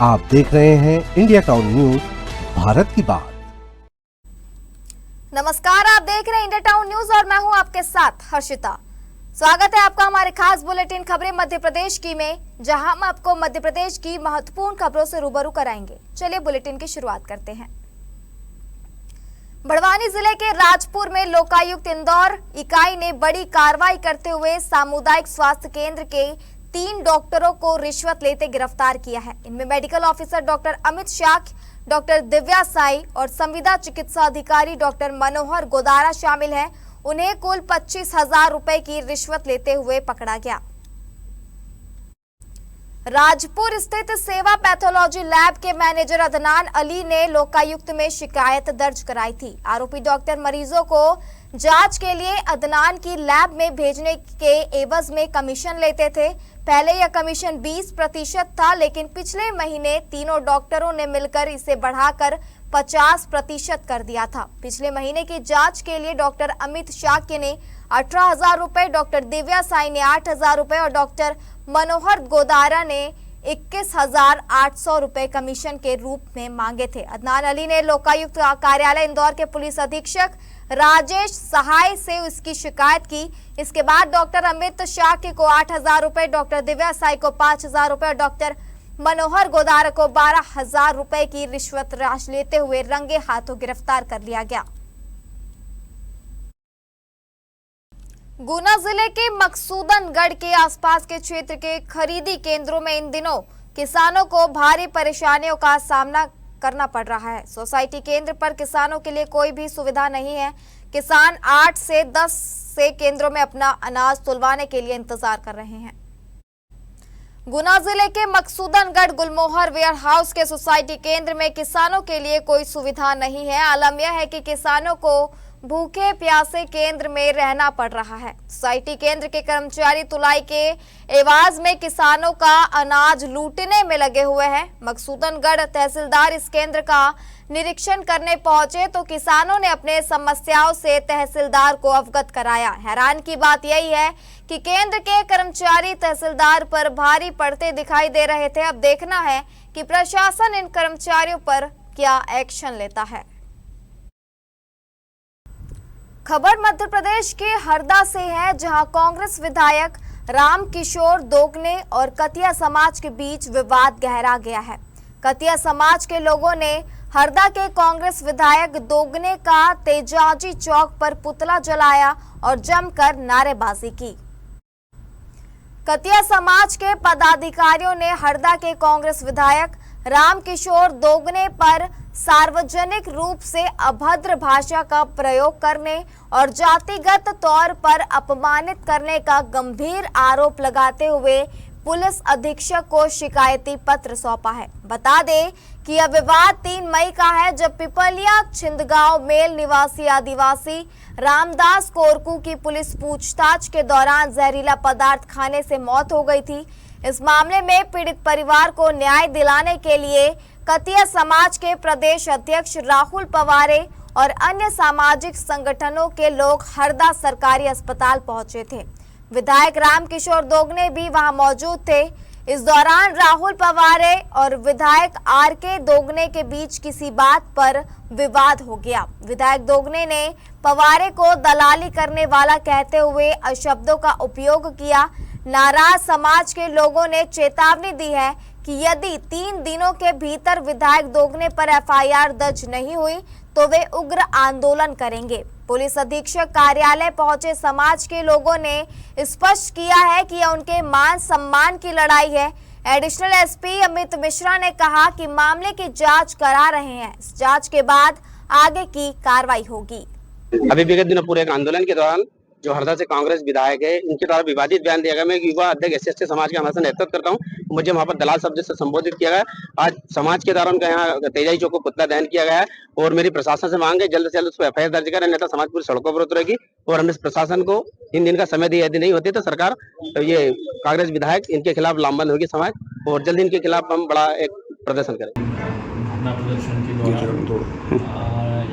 आप देख रहे हैं इंडिया टाउन न्यूज, भारत की बात। नमस्कार, आप देख रहे हैं इंडिया टाउन न्यूज और मैं हूं आपके साथ हर्षिता। स्वागत है आपका हमारे खास बुलेटिन खबरें मध्य प्रदेश की में, जहां हम आपको मध्य प्रदेश की महत्वपूर्ण खबरों से रूबरू कराएंगे। चलिए बुलेटिन की शुरुआत करते हैं। बड़वानी जिले के राजपुर में लोकायुक्त इंदौर इकाई ने बड़ी कार्रवाई करते हुए सामुदायिक स्वास्थ्य केंद्र के 3 डॉक्टरों को रिश्वत लेते गिरफ्तार किया है। इनमें medical officer doctor Amit Shah, doctor Divya Sai और संविदा चिकित्सा अधिकारी डॉक्टर मनोहर गोदारा शामिल हैं। उन्हें कुल 25,000 रुपए की रिश्वत लेते हुए पकड़ा गया। राजपुर स्थित सेवा पैथोलॉजी लैब के मैनेजर अदनान अली ने लोकायुक्त में शिकायत दर्ज कराई थी। आरोपी डॉक्टर मरीजों को जांच के लिए अदनान की लैब में भेजने के एवज में कमीशन लेते थे। पहले यह कमीशन 20% था, लेकिन पिछले महीने तीनों डॉक्टरों ने मिलकर इसे बढ़ाकर 50% कर दिया था। पिछले महीने की जांच के लिए डॉक्टर अमित शाक्य ने 18,000 रुपए, डॉक्टर दिव्या साई ने 8,000 रुपए और डॉक्टर मनोहर गोदारा ने 21,800 रुपए कमीशन के रूप में मांगे थे। अदनान अली ने लोकायुक्त कार्यालय इंदौर के पुलिस अधीक्षक राजेश सहाय से उसकी शिकायत की। इसके बाद डॉक्टर अमित शाह को 8,000 रुपए, डॉक्टर दिव्या साई को 5,000 रुपए और डॉक्टर मनोहर गोदारा को 12,000 रुपए की रिश्वत राशि लेते हुए रंगे हाथों गिरफ्तार कर लिया गया। गुना जिले के मकसूदनगढ़ के आसपास के क्षेत्र के खरीदी केंद्रों में इन दिनों किसानों को भारी परेशानियों का सामना करना पड़ रहा है। सोसाइटी केंद्र पर किसानों के लिए कोई भी सुविधा नहीं है। किसान 8 से 10 से केंद्रों में अपना अनाज तुलवाने के लिए इंतजार कर रहे हैं। गुना जिले के मकसूदनगढ़ गुलमोहर वेयर हाउस के सोसाइटी केंद्र में किसानों के लिए कोई सुविधा नहीं है। आलम यह है कि किसानों को भूखे प्यासे केंद्र में रहना पड़ रहा है। सोसाइटी केंद्र के कर्मचारी तुलाई के एवाज में किसानों का अनाज लूटने में लगे हुए हैं। मकसूदनगढ़ तहसीलदार इस केंद्र का निरीक्षण करने पहुंचे तो किसानों ने अपने समस्याओं से तहसीलदार को अवगत कराया। हैरान की बात यही है कि केंद्र के कर्मचारी तहसीलदार पर भारी पड़ते दिखाई दे रहे थे। अब देखना है कि प्रशासन इन कर्मचारियों पर क्या एक्शन लेता है। खबर मध्य प्रदेश के हरदा से है, जहां कांग्रेस विधायक रामकिशोर दोगने और कतिया समाज के बीच विवाद गहरा गया है। कतिया समाज के लोगों ने हरदा के कांग्रेस विधायक दोगने का तेजाजी चौक पर पुतला जलाया और जमकर नारेबाजी की। कतिया समाज के पदाधिकारियों ने हरदा के कांग्रेस विधायक रामकिशोर दोगने पर सार्वजनिक रूप से अभद्र भाषा का प्रयोग करने और जातिगत तौर पर अपमानित करने का गंभीर आरोप लगाते हुए पुलिस अधीक्षक को शिकायती पत्र सौंपा है। बता दें कि यह विवाद 3 मई का है, जब पिपलिया छिंदगांव मेल निवासी आदिवासी रामदास कोरकू की पुलिस पूछताछ के दौरान जहरीला पदार्थ खाने से मौत हो गई थी। इस मामले में पीड़ित परिवार को न्याय दिलाने के लिए कतिया समाज के प्रदेश अध्यक्ष राहुल पवारे और अन्य सामाजिक संगठनों के लोग हरदा सरकारी अस्पताल पहुंचे थे। विधायक रामकिशोर दोगने भी वहां मौजूद थे। इस दौरान राहुल पवारे और विधायक आर.के. दोगने के बीच किसी बात पर विवाद हो गया। विधायक दोगने ने पवारे को दलाली करने वाला कहते हुए अशब्दों का उपयोग किया। नाराज समाज के लोगों ने चेतावनी दी है कि यदि 3 दिनों के भीतर विधायक दोगने पर एफआईआर दर्ज नहीं हुई तो वे उग्र आंदोलन करेंगे। पुलिस अधीक्षक कार्यालय पहुंचे समाज के लोगों ने स्पष्ट किया है कि यह उनके मान सम्मान की लड़ाई है। एडिशनल एसपी अमित मिश्रा ने कहा कि मामले की जांच करा रहे हैं। इस जांच के बाद आगे की कार्रवाई होगी। अभी विगत दिनों पूरे एक आंदोलन के दौरान जो हरदा से कांग्रेस विधायक है, इनके द्वारा विवादित बयान दिया गया। मैं युवा अध्यक्ष एससी समाज का हमेशा नेतृत्व करता हूं। मुझे वहां पर दलाल शब्द से संबोधित किया गया। आज समाज के द्वारा उनका यहाँ तेजाजी चौक को पुतला दहन किया गया है और मेरी प्रशासन से मांग है जल्द से जल्द उस पर एफआईआर दर्ज करें, अन्यथा समाज पूरी सड़कों पर उतरेगी। और हमने प्रशासन को 3 दिन का समय दिया, यदि नहीं होती तो सरकार ये कांग्रेस विधायक इनके खिलाफ लामबंद होगी समाज, और जल्द इनके खिलाफ हम बड़ा एक प्रदर्शन करें। प्रदर्शन के दौरान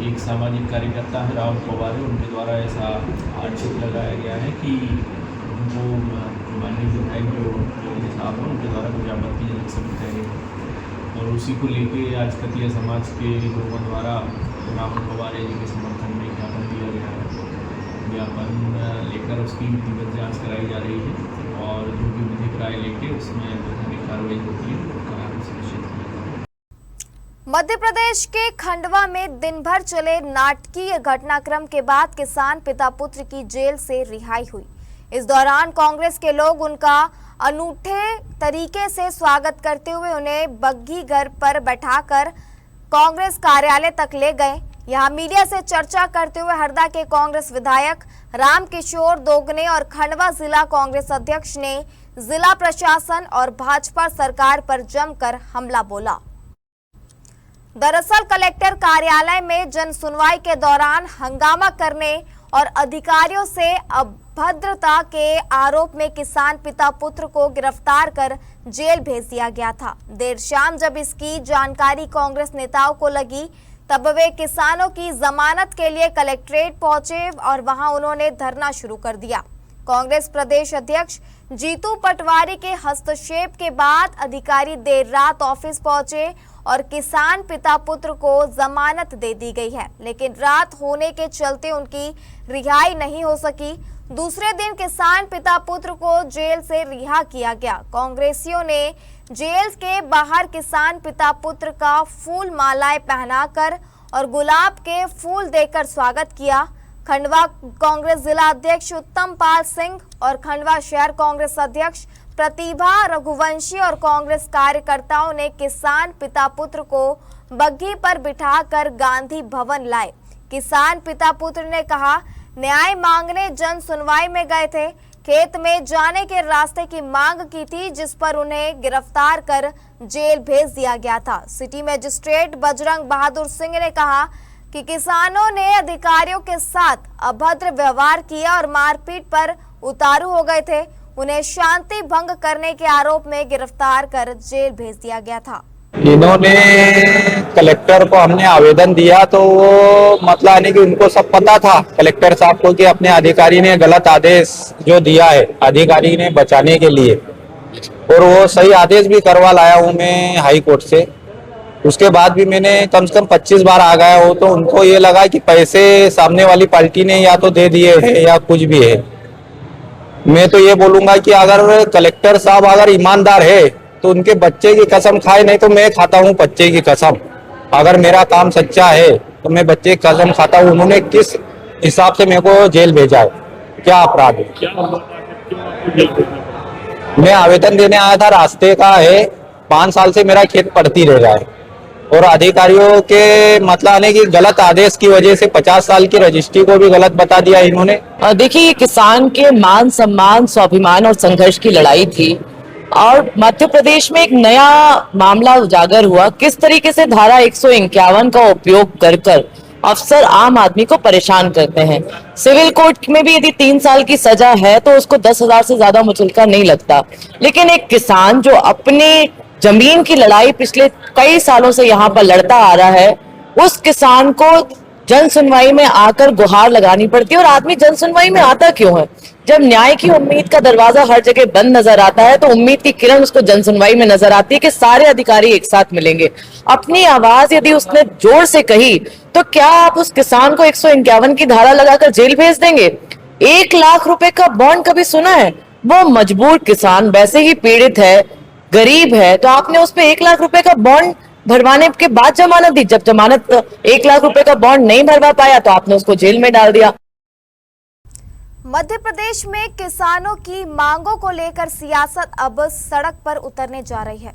एक सामाजिक कार्यकर्ता है राहुल पवारे, उनके द्वारा ऐसा आक्षेप लगाया गया है कि वो माननीय विधायक जो साहब हैं उनके द्वारा कुछ आपत्तिजनक शब्द कहे और और उसी को लेके आज कतिया समाज के लोगों द्वारा राहुल पवार जी के समर्थन में ज्ञापन दिया गया है। ज्ञापन लेकर उसकी विधिवत जांच कराई जा रही है और जो भी विधिक राय लेके उसमें वैधानिक कार्रवाई होती है वो करार सुनिश्चित किया। मध्य प्रदेश के खंडवा में दिन भर चले नाटकीय घटनाक्रम के बाद किसान पिता पुत्र की जेल से रिहाई हुई। इस दौरान कांग्रेस के लोग उनका अनूठे तरीके से स्वागत करते हुए उन्हें बग्घी घर पर बैठाकर कांग्रेस कार्यालय तक ले गए। यहां मीडिया से चर्चा करते हुए हरदा के कांग्रेस विधायक रामकिशोर दोगने और खंडवा जिला कांग्रेस अध्यक्ष ने जिला प्रशासन और भाजपा सरकार पर जमकर हमला बोला। दरअसल कलेक्टर कार्यालय में जन सुनवाई के दौरान हंगामा करने और अधिकारियों से अभद्रता के आरोप में किसान पिता पुत्र को गिरफ्तार कर जेल भेज दिया गया था। देर शाम जब इसकी जानकारी कांग्रेस नेताओं को लगी तब वे किसानों की जमानत के लिए कलेक्ट्रेट पहुंचे और वहां उन्होंने धरना शुरू कर दिया। कांग्रेस प्रदेश अध्यक्ष जीतू पटवारी के हस्तक्षेप के बाद अधिकारी देर रात ऑफिस पहुंचे और किसान पिता पुत्र को जमानत दे दी गई है, लेकिन रात होने के चलते उनकी रिहाई नहीं हो सकी। दूसरे दिन किसान पिता पुत्र को जेल से रिहा किया गया। कांग्रेसियों ने जेल के बाहर किसान पिता पुत्र का फूल मालाएं पहनाकर और गुलाब के फूल देकर स्वागत किया। खंडवा कांग्रेस जिला अध्यक्ष उत्तम पाल सिंह और खंडवा शहर कांग्रेस अध्यक्ष प्रतिभा रघुवंशी और कांग्रेस कार्यकर्ताओं ने किसान पिता पुत्र को बग्घी पर बिठाकर गांधी भवन लाए। किसान पिता पुत्र ने कहा, न्याय मांगने जन सुनवाई में गए थे। खेत में जाने के रास्ते की मांग की थी, जिस पर उन्हें गिरफ्तार कर जेल भेज दिया गया था। सिटी मजिस्ट्रेट बजरंग बहादुर सिंह ने कहा कि किसानों ने अधिकारियों के साथ अभद्र व्यवहार किया और मारपीट पर उतारू हो गए थे। उन्हें शांति भंग करने के आरोप में गिरफ्तार कर जेल भेज दिया गया था। इन्होंने कलेक्टर को हमने आवेदन दिया तो वो मतलब यानी कि उनको सब पता था कलेक्टर साहब को कि अपने अधिकारी ने गलत आदेश जो दिया है अधिकारी ने बचाने के लिए, और वो सही आदेश भी करवा लाया हूँ मैं हाई कोर्ट से। उसके बाद भी मैंने कम से कम 25 बार आ गया हो तो उनको ये लगा कि पैसे सामने वाली पार्टी ने या तो दे दिए हैं या कुछ भी है। मैं तो ये बोलूंगा कि अगर कलेक्टर साहब अगर ईमानदार है तो उनके बच्चे की कसम खाए, नहीं तो मैं खाता हूँ बच्चे की कसम। अगर मेरा काम सच्चा है तो मैं बच्चे की कसम खाता हूँ। उन्होंने किस हिसाब से मेरे को जेल भेजा है, क्या अपराध है? मैं आवेदन देने आया था, रास्ते का है, 5 साल से मेरा खेत पड़ती रह रहा है और अधिकारियों के मतलब आने की गलत आदेश की वजह से 50 साल की रजिस्ट्री को भी गलत बता दिया इन्होंने। देखिए, ये किसान के मान सम्मान, स्वाभिमान और संघर्ष की लड़ाई थी और मध्य प्रदेश में एक नया मामला उजागर हुआ। किस तरीके से धारा 151 का उपयोग कर अफसर आम आदमी को परेशान करते हैं। सिविल कोर्ट में भी यदि 3 साल की सजा है तो उसको 10,000 से ज्यादा मुचलका नहीं लगता, लेकिन एक किसान जो अपने जमीन की लड़ाई पिछले कई सालों से यहाँ पर लड़ता आ रहा है, उस किसान को जन सुनवाई में आकर गुहार लगानी पड़ती है। और आदमी जन सुनवाई में आता क्यों है? जब न्याय की उम्मीद का दरवाजा हर जगह बंद नजर आता है तो उम्मीद की किरण उसको जन सुनवाई में नजर आती है कि सारे अधिकारी एक साथ मिलेंगे। अपनी आवाज यदि उसने जोर से कही तो क्या आप उस किसान को 151 की धारा लगाकर जेल भेज देंगे? 1 लाख रुपए का बॉन्ड कभी सुना है? वो मजबूर किसान वैसे ही पीड़ित है, गरीब है, तो आपने उस पर 1 लाख रुपए का बॉन्ड भरवाने के बाद जमानत दी। जब जमानत 1 लाख रुपए का बॉन्ड नहीं भरवा पाया तो आपने उसको जेल में डाल दिया। मध्य प्रदेश में किसानों की मांगों को लेकर सियासत अब सड़क पर उतरने जा रही है।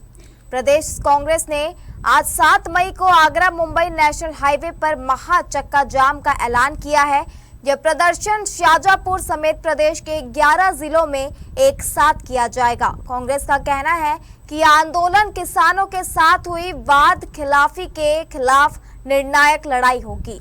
प्रदेश कांग्रेस ने आज 7 मई को आगरा मुंबई नेशनल हाईवे पर महा चक्का जाम का ऐलान किया है। यह प्रदर्शन शाजापुर समेत प्रदेश के 11 जिलों में एक साथ किया जाएगा। कांग्रेस का कहना है कि यह आंदोलन किसानों के साथ हुई वाद खिलाफी के खिलाफ निर्णायक लड़ाई होगी।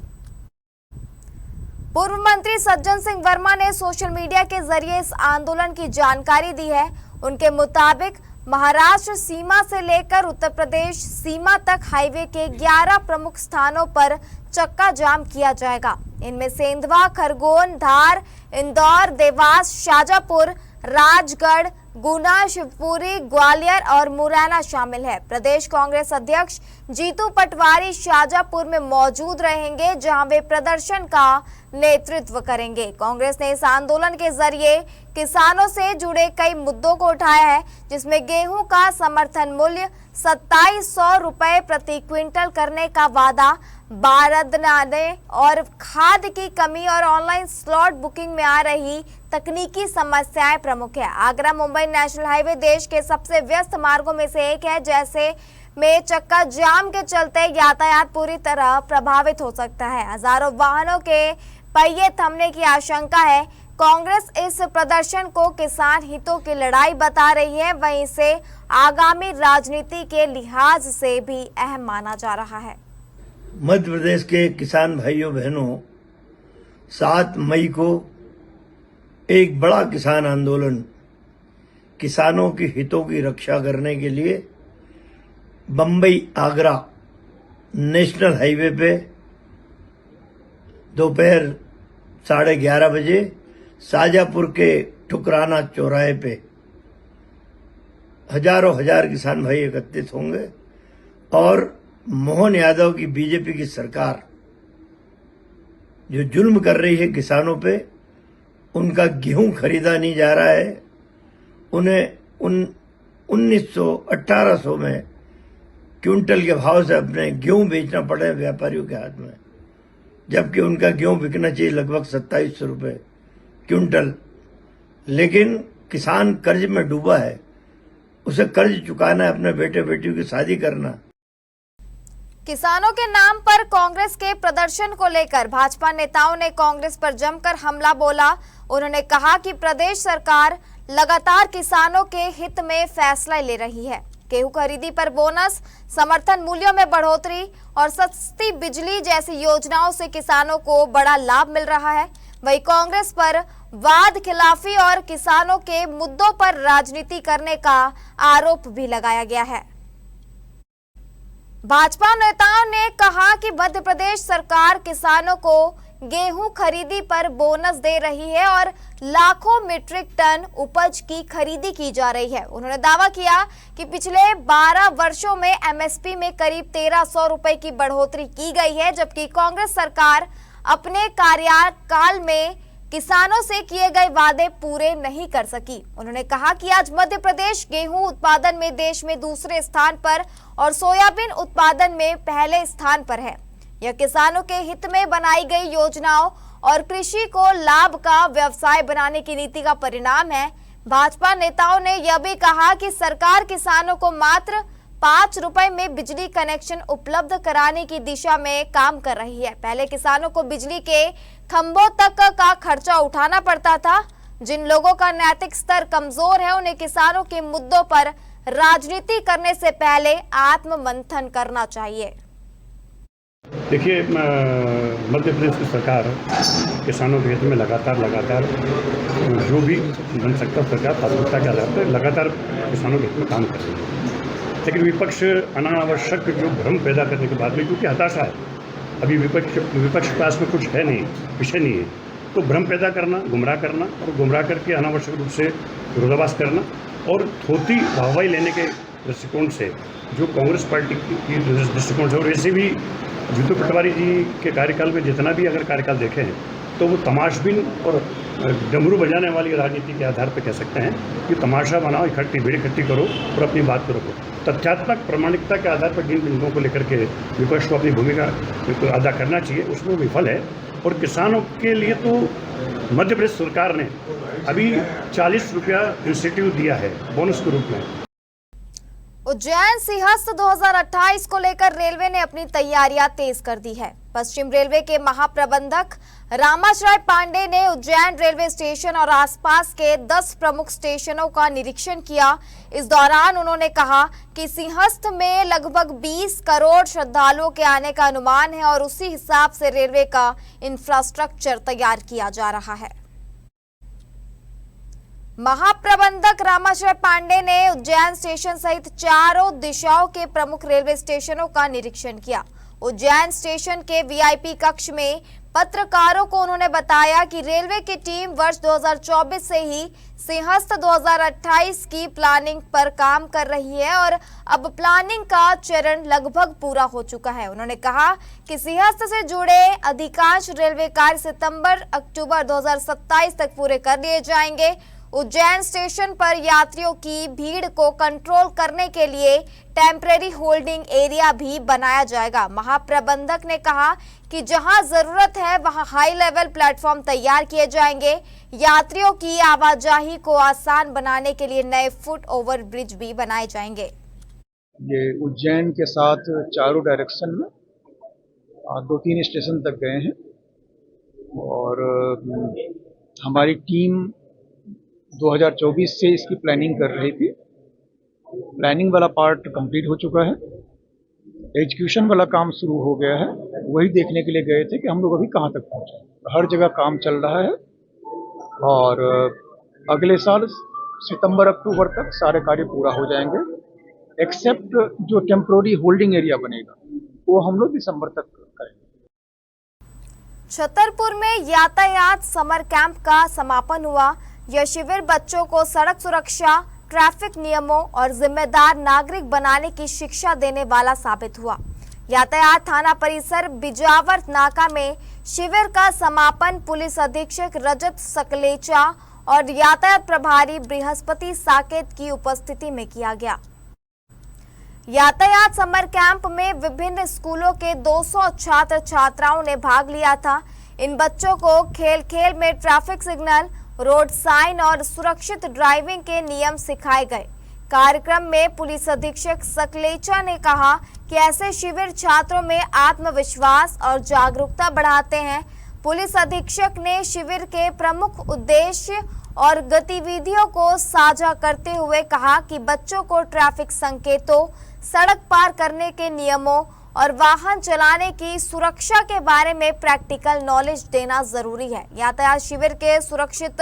पूर्व मंत्री सज्जन सिंह वर्मा ने सोशल मीडिया के जरिए इस आंदोलन की जानकारी दी है। उनके मुताबिक महाराष्ट्र सीमा से लेकर उत्तर प्रदेश सीमा तक हाईवे के 11 प्रमुख स्थानों पर चक्का जाम किया जाएगा। इनमें सेंधवा, खरगोन, धार, इंदौर, देवास, शाजापुर, राजगढ़, गुना, शिवपुरी, ग्वालियर और मुरैना शामिल है। प्रदेश कांग्रेस अध्यक्ष जीतू पटवारी शाजापुर में मौजूद रहेंगे, जहां वे प्रदर्शन का नेतृत्व करेंगे। कांग्रेस ने इस आंदोलन के जरिए किसानों से जुड़े कई मुद्दों को उठाया है, जिसमें गेहूं का समर्थन मूल्य 2700 रुपए प्रति क्विंटल करने का वादा, बारदाने और खाद की कमी और ऑनलाइन स्लॉट बुकिंग में आ रही तकनीकी समस्याएं प्रमुख है। आगरा मुंबई नेशनल हाईवे देश के सबसे व्यस्त मार्गों में से एक है, जैसे में चक्का जाम के चलते यातायात पूरी तरह प्रभावित हो सकता है। हजारों वाहनों के पहिए थमने की आशंका है। कांग्रेस इस प्रदर्शन को किसान हितों की लड़ाई बता रही है, वहीं इसे आगामी राजनीति के लिहाज से भी अहम माना जा रहा है। मध्य प्रदेश के किसान भाइयों बहनों, 7 मई को एक बड़ा किसान आंदोलन किसानों की हितों की रक्षा करने के लिए बम्बई आगरा नेशनल हाईवे पे दोपहर 11:30 बजे शाजापुर के ठुकराना चौराहे पे हजार किसान भाई एकत्रित होंगे और मोहन यादव की बीजेपी की सरकार जो जुल्म कर रही है किसानों पे, उनका गेहूं खरीदा नहीं जा रहा है, उन्हें 1800 में क्विंटल के भाव से अपने गेहूं बेचना पड़े व्यापारियों के हाथ में, जबकि उनका गेहूं बिकना चाहिए लगभग 2700 रुपये क्विंटल। लेकिन किसान कर्ज में डूबा है, उसे कर्ज चुकाना है, अपने बेटे बेटियों की शादी करना। किसानों के नाम पर कांग्रेस के प्रदर्शन को लेकर भाजपा नेताओं ने कांग्रेस पर जमकर हमला बोला। उन्होंने कहा कि प्रदेश सरकार लगातार किसानों के हित में फैसला ले रही है। गेहूं खरीदी पर बोनस, समर्थन मूल्यों में बढ़ोतरी और सस्ती बिजली जैसी योजनाओं से किसानों को बड़ा लाभ मिल रहा है। वहीं कांग्रेस पर वाद खिलाफी और किसानों के मुद्दों पर राजनीति करने का आरोप भी लगाया गया है। भाजपा नेताओं ने कहा कि मध्य प्रदेश सरकार किसानों को गेहूं खरीदी पर बोनस दे रही है और लाखों मीट्रिक टन उपज की खरीदी की जा रही है। उन्होंने दावा किया कि पिछले 12 वर्षों में एमएसपी में करीब 1300 रुपए की बढ़ोतरी की गई है, जबकि कांग्रेस सरकार अपने कार्यकाल में किसानों से किए गए वादे पूरे नहीं कर सकी। उन्होंने कहा कि आज मध्य प्रदेश गेहूं उत्पादन में देश में दूसरे स्थान पर और सोयाबीन उत्पादन में पहले स्थान पर है। यह किसानों के हित में बनाई गई योजनाओं और कृषि को लाभ का व्यवसाय बनाने की नीति का परिणाम है। भाजपा नेताओं ने यह भी कहा कि सरकार किसानों को मात्र 5 रुपए में बिजली कनेक्शन उपलब्ध कराने की दिशा में काम कर रही है। पहले किसानों को बिजली के खंभों तक का खर्चा उठाना पड़ता था। जिन लोगों का नैतिक स्तर कमजोर है, उन्हें किसानों के मुद्दों पर राजनीति करने से पहले आत्ममंथन करना चाहिए। देखिए, मध्य प्रदेश की सरकार किसानों के हित में लगातार जो भी बन सकता सरकार प्राथमिकता के आधार पर लगातार किसानों के हित में काम कर रही है। लेकिन विपक्ष अनावश्यक जो भ्रम पैदा करने के बाद में, क्योंकि हताशा है, अभी विपक्ष के पास में कुछ है नहीं, विषय नहीं है, तो भ्रम पैदा करना, गुमराह करना और गुमराह करके अनावश्यक रूप से विरोधाभास करना और थोती वाहवाही लेने के दृष्टिकोण से जो कांग्रेस पार्टी की दृष्टिकोण से, और ऐसे भी जीतू पटवारी जी के कार्यकाल में जितना भी अगर कार्यकाल देखे हैं तो वो तमाशबीन और डमरू बजाने वाली राजनीति के आधार पर कह सकते हैं कि तमाशा बनाओ, भीड़ इकट्ठी करो और अपनी बात को रखो। तथ्यात्मक प्रामाणिकता के आधार पर जिन बिंदुओं को लेकर के विपक्ष को अपनी भूमिका अदा करना चाहिए, उसमें विफल है। और किसानों के लिए तो मध्य प्रदेश सरकार ने अभी 40 रुपया इंसेंटिव दिया है बोनस के रूप में। उज्जैन सिंहस्थ 2028 को लेकर रेलवे ने अपनी तैयारियां तेज कर दी है। पश्चिम रेलवे के महाप्रबंधक रामाश्रय पांडे ने उज्जैन रेलवे स्टेशन और आसपास के 10 प्रमुख स्टेशनों का निरीक्षण किया। इस दौरान उन्होंने कहा कि सिंहस्थ में लगभग 20 करोड़ श्रद्धालुओं के आने का अनुमान है और उसी हिसाब से रेलवे का इंफ्रास्ट्रक्चर तैयार किया जा रहा है। महाप्रबंधक रामाश्रय पांडे ने उज्जैन स्टेशन सहित चारों दिशाओं के प्रमुख रेलवे स्टेशनों का निरीक्षण किया। उज्जैन स्टेशन के वीआईपी कक्ष में पत्रकारों को उन्होंने बताया कि रेलवे की टीम वर्ष 2024 से ही सिंहस्थ 2028 की प्लानिंग पर काम कर रही है और अब प्लानिंग का चरण लगभग पूरा हो चुका है। उन्होंने कहा कि सिंहस्थ से जुड़े अधिकांश रेलवे कार्य सितंबर-अक्टूबर 2027 तक पूरे कर लिए जाएंगे। उज्जैन स्टेशन पर यात्रियों की भीड़ को कंट्रोल करने के लिए टेम्परेरी होल्डिंग एरिया भी बनाया जाएगा। महाप्रबंधक ने कहा कि जहां जरूरत है वहां हाई लेवल प्लेटफॉर्म तैयार किए जाएंगे। यात्रियों की आवाजाही को आसान बनाने के लिए नए फुट ओवर ब्रिज भी बनाए जाएंगे। ये उज्जैन के साथ चारों डायरेक्शन में 2-3 स्टेशन तक गए हैं और हमारी टीम 2024 से इसकी प्लानिंग कर रही थी। प्लानिंग वाला पार्ट कंप्लीट हो चुका है, एग्जीक्यूशन वाला काम शुरू हो गया है। वही देखने के लिए गए थे कि हम लोग अभी कहाँ तक पहुँचे। हर जगह काम चल रहा है और अगले साल सितंबर-अक्टूबर तक सारे कार्य पूरा हो जाएंगे, एक्सेप्ट जो टेम्पोररी होल्डिंग एरिया बनेगा वो हम लोग दिसंबर तक करेंगे। छतरपुर में यातायात समर कैंप का समापन हुआ। यह शिविर बच्चों को सड़क सुरक्षा, ट्रैफिक नियमों और जिम्मेदार नागरिक बनाने की शिक्षा देने वाला साबित हुआ। यातायात थाना परिसर बिजावर नाका में शिविर का समापन पुलिस अधीक्षक रजत सकलेचा और यातायात प्रभारी बृहस्पति साकेत की उपस्थिति में किया गया। यातायात समर कैंप में विभिन्न स्कूलों के 200 छात्र छात्राओं ने भाग लिया था। इन बच्चों को खेल खेल में ट्रैफिक सिग्नल, रोड साइन और सुरक्षित ड्राइविंग के नियम सिखाए गए। कार्यक्रम में पुलिस अधीक्षक सकलेचा ने कहा कि ऐसे शिविर छात्रों में आत्मविश्वास और जागरूकता बढ़ाते हैं। पुलिस अधीक्षक ने शिविर के प्रमुख उद्देश्य और गतिविधियों को साझा करते हुए कहा कि बच्चों को ट्रैफिक संकेतों, सड़क पार करने के नियमों और वाहन चलाने की सुरक्षा के बारे में प्रैक्टिकल नॉलेज देना जरूरी है। यातायात शिविर के सुरक्षित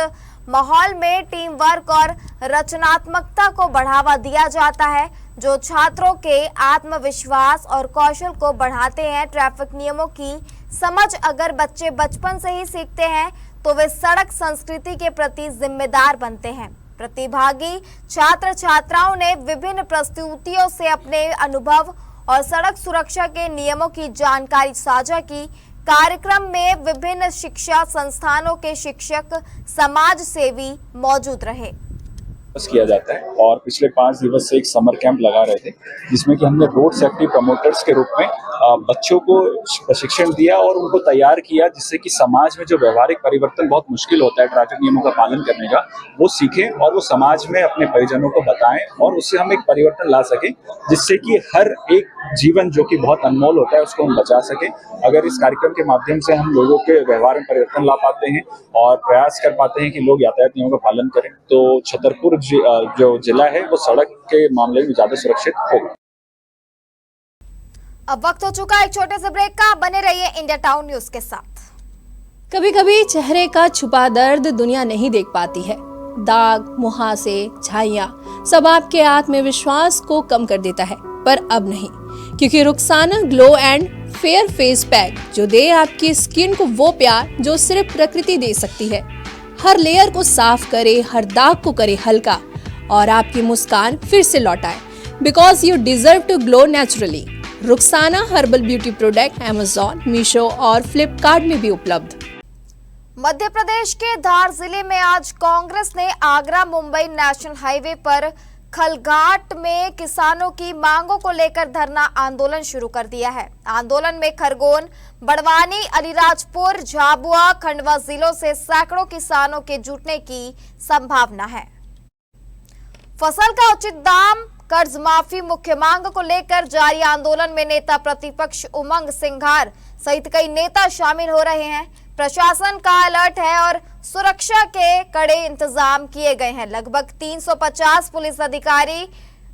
माहौल में टीम वर्क और रचनात्मकता को बढ़ावा दिया जाता है, जो छात्रों के आत्मविश्वास और कौशल को बढ़ाते हैं। ट्रैफिक नियमों की समझ अगर बच्चे बचपन से ही सीखते हैं तो वे सड़क संस्कृति के प्रति जिम्मेदार बनते हैं। प्रतिभागी छात्र छात्राओं ने विभिन्न प्रस्तुतियों से अपने अनुभव और सड़क सुरक्षा के नियमों की जानकारी साझा की। कार्यक्रम में विभिन्न शिक्षा संस्थानों के शिक्षक, समाज सेवी मौजूद रहे। किया जाता है और पिछले 5 दिवस से एक समर कैंप लगा रहे थे जिसमें कि हमने रोड सेफ्टी प्रमोटर्स के रूप में बच्चों को प्रशिक्षण दिया और उनको तैयार किया, जिससे कि समाज में जो व्यवहारिक परिवर्तन बहुत मुश्किल होता है ट्रैफिक नियमों का पालन करने का, वो सीखें और वो समाज में अपने परिजनों को बताएं और उससे हम एक परिवर्तन ला सकें, जिससे कि हर एक जीवन जो कि बहुत अनमोल होता है उसको हम बचा सकें। अगर इस कार्यक्रम के माध्यम से हम लोगों के व्यवहार में परिवर्तन ला पाते हैं और प्रयास कर पाते हैं कि लोग यातायात नियमों का पालन करें, तो छतरपुर जो जिला है वो सड़क के मामले में ज्यादा सुरक्षित होगा। अब वक्त हो चुका है एक छोटे से ब्रेक का। बने रहिए इंडिया टाउन न्यूज के साथ। कभी कभी चेहरे का छुपा दर्द दुनिया नहीं देख पाती है। दाग, मुहासे, झाइयां सब आपके आत्मविश्वास को कम कर देता है, पर अब नहीं, क्योंकि Rukhsana glow and fair face pack जो दे आपकी स्किन को वो प्यार जो सिर्फ प्रकृति दे सकती है। हर लेयर को साफ करे, हर दाग को करे हल्का और आपकी मुस्कान फिर से लौटाए, because you deserve to glow naturally. Rukhsana herbal beauty product Amazon, Meesho और फ्लिपकार्ट में भी उपलब्ध। मध्य प्रदेश के धार जिले में आज कांग्रेस ने आगरा मुंबई नेशनल हाईवे पर खलघाट में किसानों की मांगों को लेकर धरना आंदोलन शुरू कर दिया है। आंदोलन में खरगोन, बड़वानी, अलीराजपुर, झाबुआ, खंडवा जिलों से सैकड़ों किसानों के जुटने की संभावना है। फसल का उचित दाम, कर्ज माफी मुख्य मांग को लेकर जारी आंदोलन में नेता प्रतिपक्ष उमंग सिंघार सहित कई नेता शामिल हो रहे हैं। प्रशासन का अलर्ट है और सुरक्षा के कड़े इंतजाम किए गए हैं। लगभग 350 पुलिस अधिकारी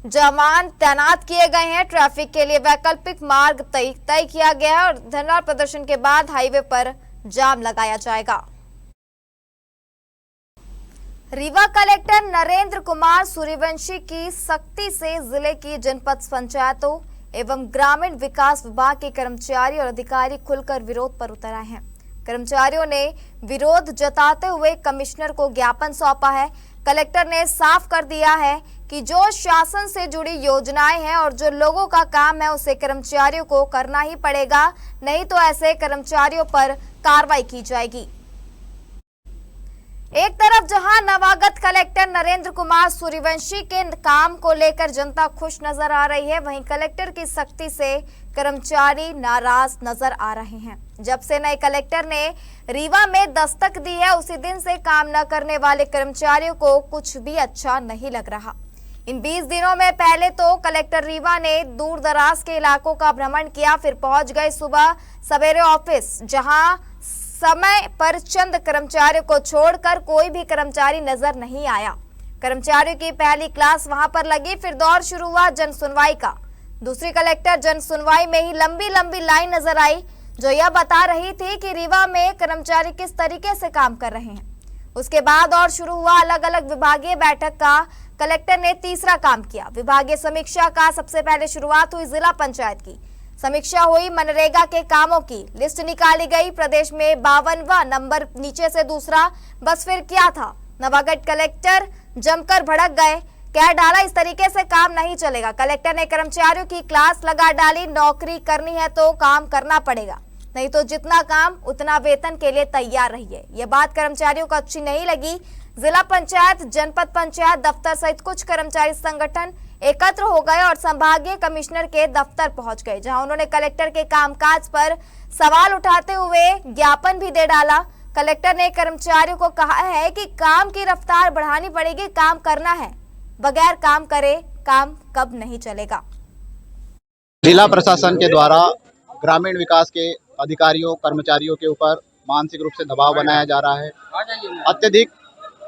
जवान तैनात किए गए हैं। ट्रैफिक के लिए वैकल्पिक मार्ग तय किया गया है और धरना प्रदर्शन के बाद हाईवे पर जाम लगाया जाएगा। रीवा कलेक्टर नरेंद्र कुमार सूर्यवंशी की सख्ती से जिले की जनपद पंचायतों एवं ग्रामीण विकास विभाग के कर्मचारी और अधिकारी खुलकर विरोध पर उतर आए हैं। कर्मचारियों ने विरोध जताते हुए कमिश्नर को ज्ञापन सौंपा है। कलेक्टर ने साफ कर दिया है कि जो शासन से जुड़ी योजनाएं हैं और जो लोगों का काम है उसे कर्मचारियों को करना ही पड़ेगा, नहीं तो ऐसे कर्मचारियों पर कार्रवाई की जाएगी। एक तरफ जहां नवागत कलेक्टर नरेंद्र कुमार सूर्यवंशी के काम को लेकर जनता खुश नजर आ रही है, वहीं कलेक्टर की सख्ती से कर्मचारी नाराज नजर आ रहे हैं। जब से नए कलेक्टर ने रीवा में दस्तक दी है, उसी दिन से काम न करने वाले कर्मचारियों को कुछ भी अच्छा नहीं लग रहा। इन 20 दिनों में पहले तो कलेक्टर रीवा ने दूर दराज के इलाकों का भ्रमण किया, फिर पहुंच गए सुबह सवेरे ऑफिस, जहां समय पर चंद कर्मचारियों को छोड़कर कोई भी कर्मचारी नजर नहीं आया। कर्मचारियों की पहली क्लास वहां पर लगी, फिर दौर शुरू हुआ जन सुनवाई का। दूसरी कलेक्टर जन सुनवाई में ही लंबी लंबी लाइन नजर आई, जो यह बता रही थी कि रीवा में कर्मचारी किस तरीके से काम कर रहे हैं। उसके बाद और शुरू हुआ अलग अलग विभागीय बैठक का। कलेक्टर ने तीसरा काम किया, विभागीय समीक्षा का। सबसे पहले शुरुआत हुई जिला पंचायत की। समीक्षा हुई मनरेगा के कामों की, लिस्ट निकाली गई। प्रदेश में 52वां नंबर, नीचे से दूसरा। बस फिर क्या था, नवागत कलेक्टर जमकर भड़क गए, कह डाला इस तरीके से काम नहीं चलेगा। कलेक्टर ने कर्मचारियों की क्लास लगा डाली, नौकरी करनी है तो काम करना पड़ेगा, नहीं तो जितना काम उतना वेतन के लिए तैयार रहिए। यह बात कर्मचारियों को अच्छी नहीं लगी। जिला पंचायत, जनपद पंचायत दफ्तर सहित कुछ कर्मचारी संगठन एकत्र हो गए और संभागीय कमिश्नर के दफ्तर पहुंच गए, जहां उन्होंने कलेक्टर के कामकाज पर सवाल उठाते हुए ज्ञापन भी दे डाला। कलेक्टर ने कर्मचारियों को कहा है कि काम की रफ्तार बढ़ानी पड़ेगी, काम करना है, बगैर काम करे काम कब नहीं चलेगा। जिला प्रशासन के द्वारा ग्रामीण विकास के अधिकारियों कर्मचारियों के ऊपर मानसिक रूप से दबाव बनाया जा रहा है। अत्यधिक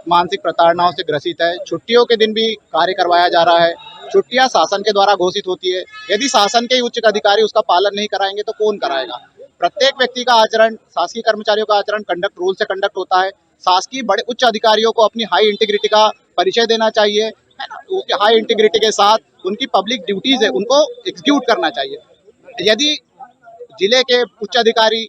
मानसिक प्रताड़नाओं से ग्रसित है। छुट्टियों के दिन भी कार्य करवाया जा रहा है। छुट्टियां शासन के द्वारा घोषित होती है, यदि शासन के उच्च अधिकारी उसका पालन नहीं कराएंगे तो कौन कराएगा। प्रत्येक व्यक्ति का आचरण, शासकीय कर्मचारियों का आचरण कंडक्ट रूल से कंडक्ट होता है। शासकीय बड़े उच्च अधिकारियों को अपनी हाई इंटीग्रिटी का परिचय देना चाहिए, है ना। उसके हाई इंटीग्रिटी के साथ उनकी पब्लिक ड्यूटीज है, उनको एग्जीक्यूट करना चाहिए। यदि जिले के उच्च अधिकारी,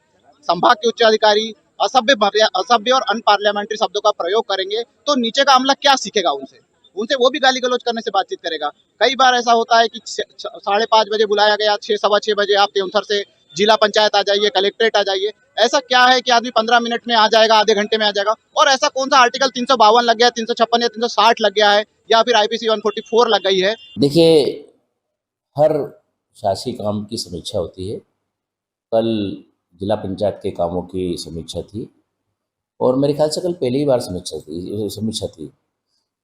संभाग के उच्च अधिकारी असभ्य और अनपार्लियामेंट्री शब्दों का प्रयोग करेंगे तो नीचे का अमला क्या सीखेगा उनसे वो भी गाली गलौज करने से बातचीत करेगा। कई बार ऐसा होता है कि 5:30 बजे बुलाया गया, 6 सवा 6 बजे आप तेउथर से जिला पंचायत आ जाइए, कलेक्ट्रेट आ जाइए। ऐसा क्या है कि आदमी 15 मिनट में आ जाएगा, आधे घंटे में आ जाएगा। और ऐसा कौन सा आर्टिकल 352 लग गया, 356 या 360 लग गया है, या फिर IPC 144 लग गई है। देखिए, हर शासी काम की समीक्षा होती है। कल जिला पंचायत के कामों की समीक्षा थी और मेरे ख्याल से कल पहली बार समीक्षा थी।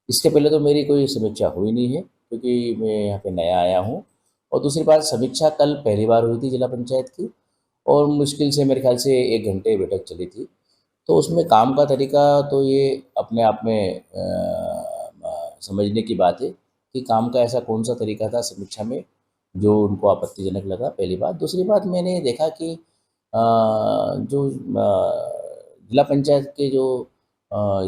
इसके पहले तो मेरी कोई समीक्षा हुई नहीं है, क्योंकि मैं यहाँ पे नया आया हूँ। और दूसरी बात, समीक्षा कल पहली बार हुई थी जिला पंचायत की, और मुश्किल से मेरे ख्याल से 1 घंटे बैठक चली थी। तो उसमें काम का तरीका तो ये अपने आप में समझने की बात है कि काम का ऐसा कौन सा तरीका था समीक्षा में जो उनको आपत्तिजनक लगा, पहली बात। दूसरी बात, मैंने देखा कि जो जिला पंचायत के जो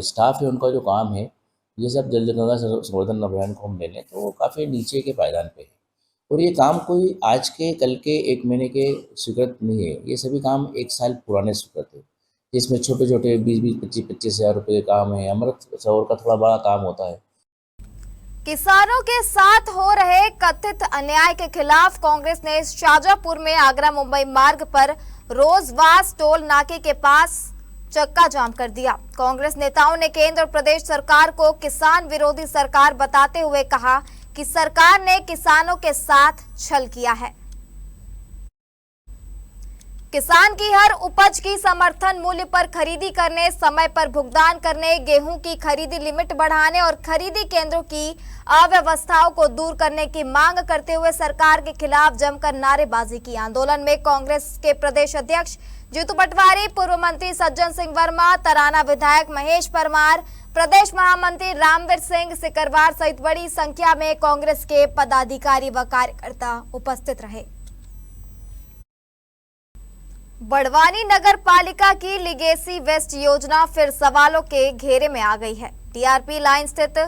स्टाफ है उनका जो काम है, जैसे अब जल गंगा संवर्धन अभियान को हम ले लें तो वो काफ़ी नीचे के पायदान पे है। और ये काम कोई आज के कल के 1 महीने के स्वीकृत नहीं है, ये सभी काम 1 साल पुराने स्वीकृत है, जिसमें छोटे छोटे 20-20, 25-25 हज़ार रुपये के काम है। अमृत सरोवर का थोड़ा बड़ा काम होता है। किसानों के साथ हो रहे कथित अन्याय के खिलाफ कांग्रेस ने शाजापुर में आगरा मुंबई मार्ग पर रोजवास टोल नाके के पास चक्का जाम कर दिया। कांग्रेस नेताओं ने केंद्र और प्रदेश सरकार को किसान विरोधी सरकार बताते हुए कहा कि सरकार ने किसानों के साथ छल किया है। किसान की हर उपज की समर्थन मूल्य पर खरीदी करने, समय पर भुगतान करने, गेहूं की खरीदी लिमिट बढ़ाने और खरीदी केंद्रों की अव्यवस्थाओं को दूर करने की मांग करते हुए सरकार के खिलाफ जमकर नारेबाजी की। आंदोलन में कांग्रेस के प्रदेश अध्यक्ष जीतू पटवारी, पूर्व मंत्री सज्जन सिंह वर्मा, तराना विधायक महेश परमार, प्रदेश महामंत्री रामवीर सिंह सिकरवार सहित बड़ी संख्या में कांग्रेस के पदाधिकारी व कार्यकर्ता उपस्थित रहे। बड़वानी नगर पालिका की लिगेसी वेस्ट योजना फिर सवालों के घेरे में आ गई है। टीआरपी लाइन स्थित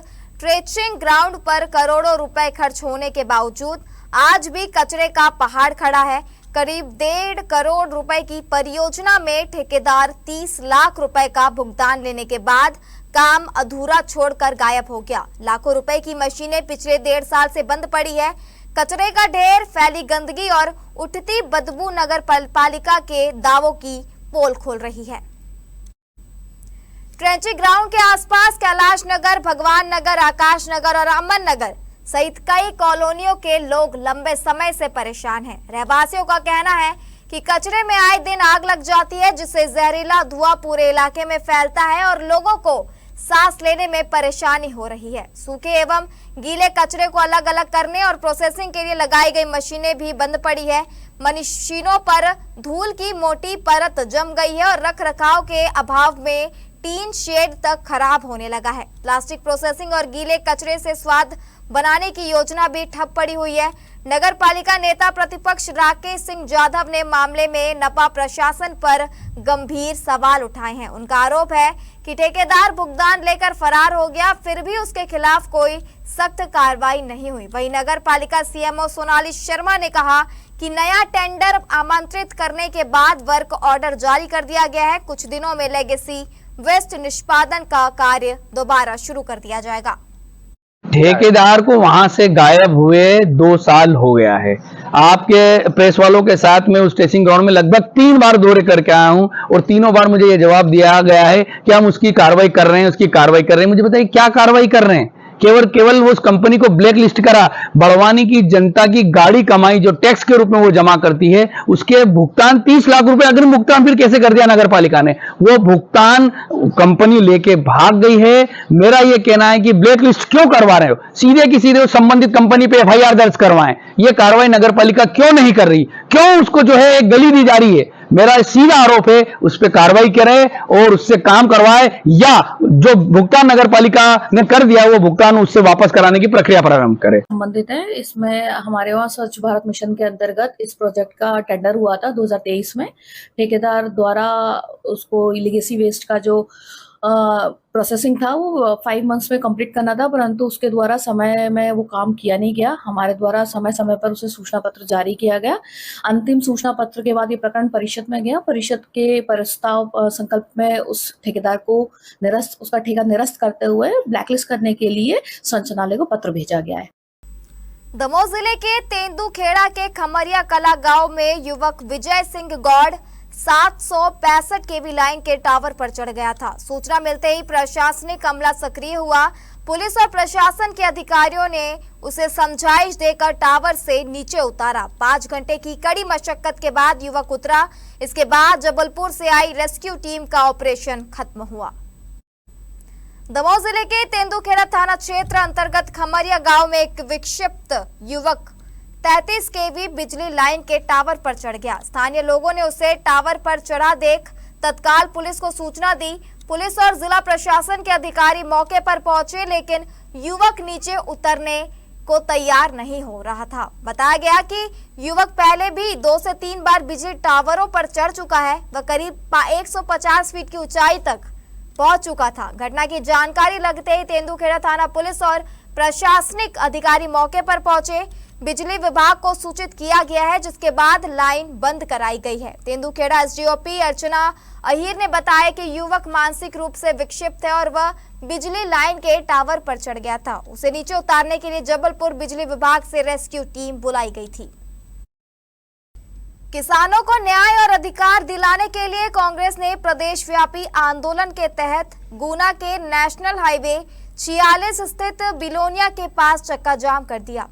ट्रेचिंग ग्राउंड पर करोड़ों रुपए खर्च होने के बावजूद आज भी कचरे का पहाड़ खड़ा है। करीब 1.5 करोड़ रुपए की परियोजना में ठेकेदार 30 लाख रुपए का भुगतान लेने के बाद काम अधूरा छोड़कर गायब हो गया। लाखों रुपए की मशीनें पिछले 1.5 साल से बंद पड़ी है। कचरे का ढेर, फैली गंदगी और उठती बदबू नगर पालिका के दावों की पोल खोल रही है। ट्रेंची ग्राउंड के आसपास कैलाश नगर, भगवान नगर, आकाश नगर और अमन नगर सहित कई कॉलोनियों के लोग लंबे समय से परेशान हैं। रहवासियों का कहना है कि कचरे में आए दिन आग लग जाती है, जिससे जहरीला धुआं पूरे इलाके में फैलता है और लोगों को सांस लेने में परेशानी हो रही है। सूखे एवं गीले कचरे को अलग अलग करने और प्रोसेसिंग के लिए लगाई गई मशीनें भी बंद पड़ी है। मशीनों पर धूल की मोटी परत जम गई है और रख रखाव के अभाव में टीन शेड तक खराब होने लगा है। प्लास्टिक प्रोसेसिंग और गीले कचरे से स्वाद बनाने की योजना भी ठप पड़ी हुई है। नगर पालिका नेता प्रतिपक्ष राकेश सिंह यादव ने मामले में नपा प्रशासन पर गंभीर सवाल उठाए हैं। उनका आरोप है कि ठेकेदार भुगतान लेकर फरार हो गया, फिर भी उसके खिलाफ कोई सख्त कार्रवाई नहीं हुई। वहीं नगर पालिका सीएमओ सोनाली शर्मा ने कहा कि नया टेंडर आमंत्रित करने के बाद वर्क ऑर्डर जारी कर दिया गया है। कुछ दिनों में लेगेसी वेस्ट निष्पादन का कार्य दोबारा शुरू कर दिया जाएगा। ठेकेदार को वहां से गायब हुए 2 साल हो गया है। आपके प्रेस वालों के साथ में उस टेस्टिंग ग्राउंड में लगभग 3 बार दौरे करके आया हूं और तीनों बार मुझे ये जवाब दिया गया है कि हम उसकी कार्रवाई कर रहे हैं, उसकी कार्रवाई कर रहे हैं। मुझे बताइए क्या कार्रवाई कर रहे हैं? केवल वो उस कंपनी को ब्लैक लिस्ट करा। बड़वानी की जनता की गाड़ी कमाई जो टैक्स के रूप में वो जमा करती है, उसके भुगतान 30 लाख रुपए अग्रिम भुगतान फिर कैसे कर दिया नगर पालिका ने? वो भुगतान कंपनी लेके भाग गई है। मेरा ये कहना है कि ब्लैक लिस्ट क्यों करवा रहे हो? सीधे की सीधे संबंधित कंपनी पे FIR दर्ज करवाएं। ये कार्रवाई नगर पालिका क्यों नहीं कर रही? क्यों उसको जो है एक गली दी जा रही है? मेरा सीधा आरोप है उस पर कार्रवाई करे और उससे काम करवाए, या जो भुगतान नगर पालिका ने कर दिया वो भुगतान उससे वापस कराने की प्रक्रिया प्रारंभ करे। संबंधित है इसमें हमारे वहाँ स्वच्छ भारत मिशन के अंतर्गत इस प्रोजेक्ट का टेंडर हुआ था 2023 में। ठेकेदार द्वारा उसको इलीगेसी वेस्ट का जो प्रोसेसिंग था वो 5 मंथ्स में कंप्लीट करना था, परंतु उसके द्वारा समय में वो काम किया नहीं गया। हमारे द्वारा समय समय पर उसे सूचना पत्र जारी किया गया। अंतिम सूचना पत्र के बाद ये प्रकरण परिषद में गया। परिषद के प्रस्ताव संकल्प में उस ठेकेदार को उसका ठेका निरस्त करते हुए ब्लैकलिस्ट करने के लिए संचालनालय को पत्र भेजा गया है। दमोह जिले के तेंदुखेड़ा के खमरिया कला गांव में युवक विजय सिंह गौड़ 765 केवी लाइन के टावर पर चढ़ गया था। सूचना मिलते ही प्रशासनिक अमला सक्रिय हुआ। पुलिस और प्रशासन के अधिकारियों ने उसे समझाइश देकर टावर से नीचे उतारा। 5 घंटे की कड़ी मशक्कत के बाद युवक उतरा। इसके बाद जबलपुर से आई रेस्क्यू टीम का ऑपरेशन खत्म हुआ। दमोह जिले के तेंदुखेड़ा थाना क्षेत्र अंतर्गत खमरिया गांव में एक विक्षिप्त युवक 33 केवी बिजली लाइन के टावर पर चढ़ गया। स्थानीय लोगों ने उसे टावर पर चढ़ा देख तत्काल पुलिस को सूचना दी। पुलिस और जिला प्रशासन के अधिकारी मौके पर पहुंचे, लेकिन युवक नीचे उतरने को तैयार नहीं हो रहा था। बताया गया कि युवक पहले भी 2 से 3 बार बिजली टावरों पर चढ़ चुका है। वह करीब 150 फीट की ऊंचाई तक पहुंच चुका था। घटना की जानकारी लगते ही तेंदुखेड़ा थाना पुलिस और प्रशासनिक अधिकारी मौके पर पहुंचे। बिजली विभाग को सूचित किया गया है, जिसके बाद लाइन बंद कराई गई है। तेंदुखेड़ा SDOP अर्चना अहीर ने बताया कि युवक मानसिक रूप से विक्षिप्त है और वह बिजली लाइन के टावर पर चढ़ गया था। उसे नीचे उतारने के लिए जबलपुर बिजली विभाग से रेस्क्यू टीम बुलाई गई थी। किसानों को न्याय और अधिकार दिलाने के लिए कांग्रेस ने प्रदेशव्यापी आंदोलन के तहत गुना के नेशनल हाईवे 46 स्थित बिलोनिया के पास चक्का जाम कर दिया।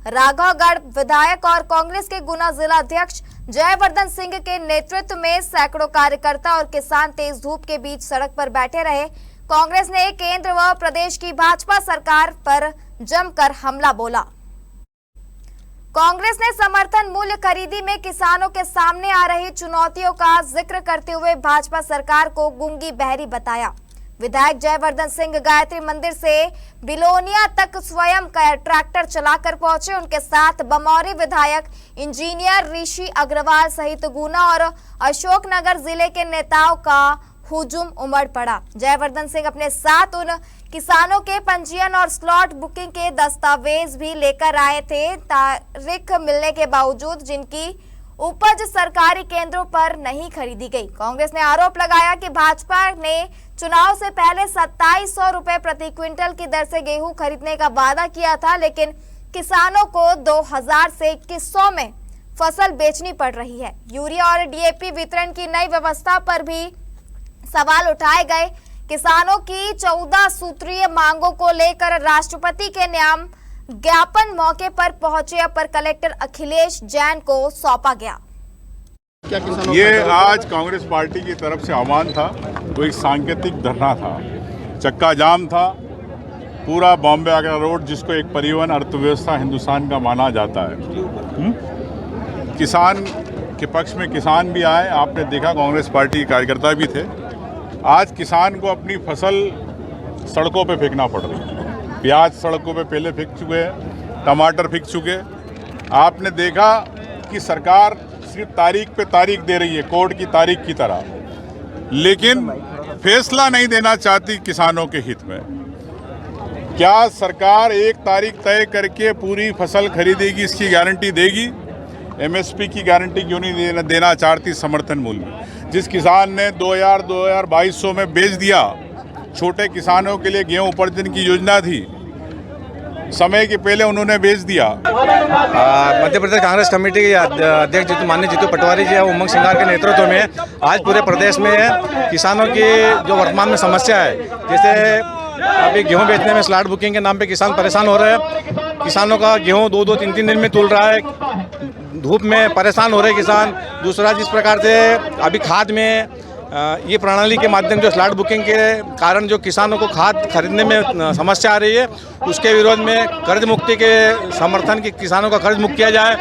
राघवगढ़ विधायक और कांग्रेस के गुना जिला अध्यक्ष जयवर्धन सिंह के नेतृत्व में सैकड़ों कार्यकर्ता और किसान तेज धूप के बीच सड़क पर बैठे रहे। कांग्रेस ने केंद्र व प्रदेश की भाजपा सरकार पर जमकर हमला बोला। कांग्रेस ने समर्थन मूल्य खरीदी में किसानों के सामने आ रही चुनौतियों का जिक्र करते हुए भाजपा सरकार को गूंगी बहरी बताया। विधायक जयवर्धन सिंह गायत्री मंदिर से बिलोनिया तक स्वयं ट्रैक्टर चलाकर पहुंचे। उनके साथ बमौरी विधायक इंजीनियर ऋषि अग्रवाल सहित गुना और अशोकनगर जिले के नेताओं का हुजूम उमड़ पड़ा। जयवर्धन सिंह अपने साथ उन किसानों के पंजीयन और स्लॉट बुकिंग के दस्तावेज भी लेकर आए थे, तारीख मिलने के बावजूद जिनकी उपज सरकारी केंद्रों पर नहीं खरीदी गई। कांग्रेस ने आरोप लगाया कि भाजपा ने चुनाव से पहले 2700 रुपए प्रति क्विंटल की दर से गेहूं खरीदने का वादा किया था, लेकिन किसानों को 2000 से 2100 में फसल बेचनी पड़ रही है। यूरिया और डीएपी वितरण की नई व्यवस्था पर भी सवाल उठाए गए। किसानों की 14 सूत्रीय मांगों को लेकर राष्ट्रपति के नाम ज्ञापन मौके पर पहुंचे अपर कलेक्टर अखिलेश जैन को सौंपा गया। ये आज कांग्रेस पार्टी की तरफ से आह्वान था, वो एक सांकेतिक धरना था, चक्का जाम था। पूरा बॉम्बे आगरा रोड, जिसको एक परिवहन अर्थव्यवस्था हिंदुस्तान का माना जाता है, किसान के पक्ष में किसान भी आए। आपने देखा कांग्रेस पार्टी के कार्यकर्ता भी थे। आज किसान को अपनी फसल सड़कों पे फेंकना पड़ रही है। प्याज सड़कों पे पहले फेंक चुके हैं, टमाटर फेंक चुके। आपने देखा कि सरकार सिर्फ तारीख पे तारीख दे रही है, कोर्ट की तारीख की तरह, लेकिन फैसला नहीं देना चाहती किसानों के हित में। क्या सरकार एक तारीख तय करके पूरी फसल खरीदेगी, इसकी गारंटी देगी? एमएसपी की गारंटी क्यों नहीं देना चाहती? समर्थन मूल्य जिस किसान ने 2200 में बेच दिया, छोटे किसानों के लिए गेहूं उपार्जन की योजना थी, समय के पहले उन्होंने बेच दिया। मध्य प्रदेश कांग्रेस कमेटी के अध्यक्ष माननीय जीतू पटवारी जी और उमंग सिंगार के नेतृत्व में आज पूरे प्रदेश में किसानों की जो वर्तमान में समस्या है, जैसे अभी गेहूं बेचने में स्लॉट बुकिंग के नाम पे किसान परेशान हो रहे हैं। किसानों का गेहूं 2-2, 3-3 दिन में तुल रहा है, धूप में परेशान हो रहे किसान। दूसरा, जिस प्रकार से अभी खाद में ये प्रणाली के माध्यम जो स्लॉट बुकिंग के कारण जो किसानों को खाद खरीदने में समस्या आ रही है, उसके विरोध में कर्ज मुक्ति के समर्थन की किसानों का कर्ज मुक्त किया जाए।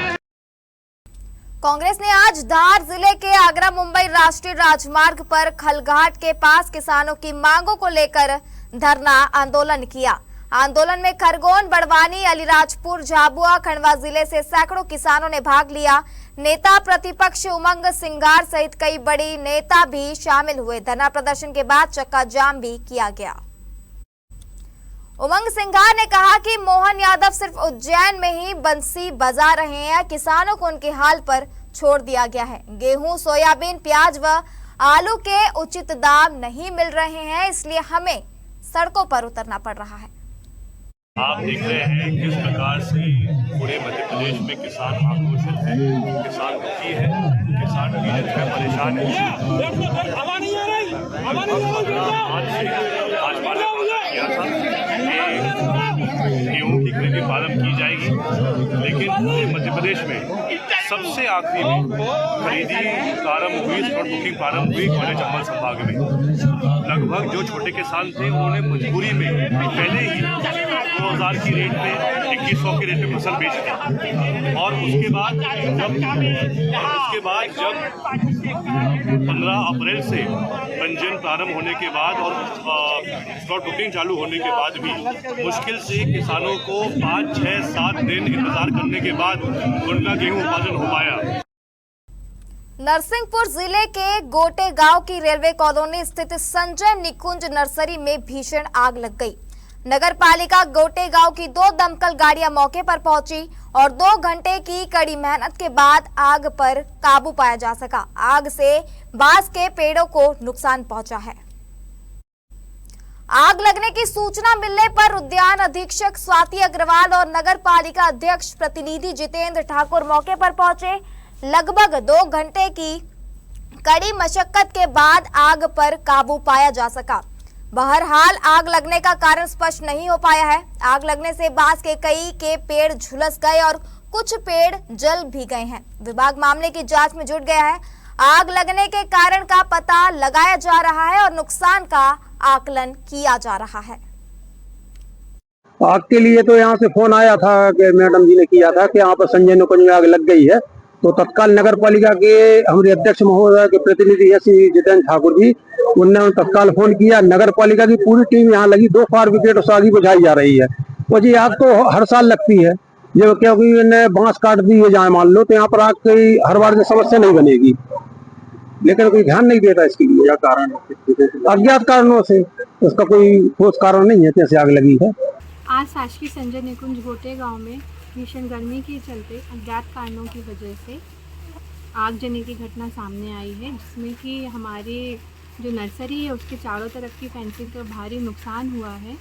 कांग्रेस ने आज धार जिले के आगरा मुंबई राष्ट्रीय राजमार्ग पर खलघाट के पास किसानों की मांगों को लेकर धरना आंदोलन किया। आंदोलन में खरगोन, बड़वानी, अलीराजपुर, झाबुआ, खंडवा जिले से सैकड़ों किसानों ने भाग लिया। नेता प्रतिपक्ष उमंग सिंगार सहित कई बड़ी नेता भी शामिल हुए। धरना प्रदर्शन के बाद चक्का जाम भी किया गया। उमंग सिंगार ने कहा कि मोहन यादव सिर्फ उज्जैन में ही बंसी बजा रहे हैं, किसानों को उनके हाल पर छोड़ दिया गया है। गेहूं, सोयाबीन, प्याज व आलू के उचित दाम नहीं मिल रहे हैं, इसलिए हमें सड़कों पर उतरना पड़ रहा है। आप देख रहे हैं किस प्रकार से पूरे मध्य प्रदेश में किसान आक्रोशित है, किसान दुखी है, किसान पीड़ित है, परेशान है। भाजपा ने वादा किया था कि गेहूं की खरीदी प्रारंभ की जाएगी, लेकिन मध्य प्रदेश में सबसे आखिरी में खरीदी प्रारंभ हुई, स्लॉट बुकिंग प्रारंभ हुई कॉलेज चंबल संभाग में। लगभग जो छोटे किसान थे उन्होंने मजबूरी में पहले ही 2000 की रेट पे 2100 की रेट पे फसल बेच दी। और उसके बाद जब 15 अप्रैल से पंजीयन प्रारंभ होने के बाद और स्लॉट बुकिंग चालू होने के बाद भी मुश्किल से किसानों को 5, 6, 7 दिन इंतजार करने के बाद उनका गेहूं उत्पादन हो पाया। नरसिंहपुर जिले के गोटे गांव की रेलवे कॉलोनी स्थित संजय निकुंज नर्सरी में भीषण आग लग गई। नगर पालिका गोटे गांव की 2 दमकल गाड़ियां मौके पर पहुंची और 2 घंटे की कड़ी मेहनत के बाद आग पर काबू पाया जा सका। आग से बांस के पेड़ों को नुकसान पहुंचा है। आग लगने की सूचना मिलने पर उद्यान अधीक्षक स्वाति अग्रवाल और नगर पालिका अध्यक्ष प्रतिनिधि जितेंद्र ठाकुर मौके पर पहुंचे। लगभग 2 घंटे की कड़ी मशक्कत के बाद आग पर काबू पाया जा सका। बहरहाल आग लगने का कारण स्पष्ट नहीं हो पाया है। आग लगने से बांस के कई के पेड़ झुलस गए और कुछ पेड़ जल भी गए हैं। विभाग मामले की जांच में जुट गया है। आग लगने के कारण का पता लगाया जा रहा है और नुकसान का आकलन किया जा रहा है। आग के लिए तो यहाँ से फोन आया था कि मैडम जी ने किया था कि यहाँ पर संजय निकुंज में आग लग गई है, तो तत्काल नगर पालिका के हमारे अध्यक्ष महोदय के प्रतिनिधि श्री जितेंद्र ठाकुर जी, उन्होंने तत्काल फोन किया। नगर पालिका की पूरी टीम यहाँ लगी, 2 फायर ब्रिगेड से आग बुझाई जा रही है। और जी आग तो हर साल लगती है, जो क्योंकि इन्हें बांस काट दिए जाए मान लो, तो यहाँ पर आग की हर बार से समस्या नहीं बनेगी, लेकिन कोई ध्यान नहीं देता इसके लिए। क्या कारण है? अज्ञात कारणों से, उसका कोई ठोस कारण नहीं है कैसे आग लगी है। आज शासकीय संजय निकुंज गोटे गांव में भीषण गर्मी के चलते अज्ञात कारणों की वजह से आगजनी की घटना सामने आई है, जिसमें कि हमारे जो नर्सरी है उसके चारों तरफ की फेंसिंग का भारी नुकसान हुआ है,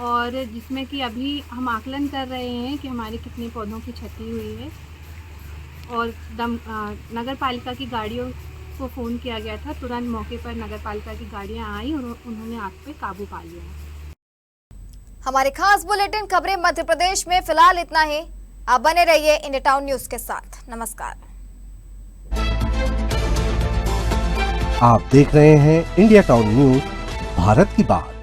और जिसमें कि अभी हम आकलन कर रहे हैं कि हमारे कितने पौधों की क्षति हुई है। और नगर पालिका की गाड़ियों को फ़ोन किया गया था, तुरंत मौके पर नगर पालिका की गाड़ियां आई और उन्होंने आग पे काबू पा लिया। हमारे खास बुलेटिन खबरें मध्य प्रदेश में फिलहाल इतना ही। आप बने रहिए इंडिया टाउन न्यूज के साथ। नमस्कार। आप देख रहे हैं इंडिया टाउन न्यूज, भारत की बात।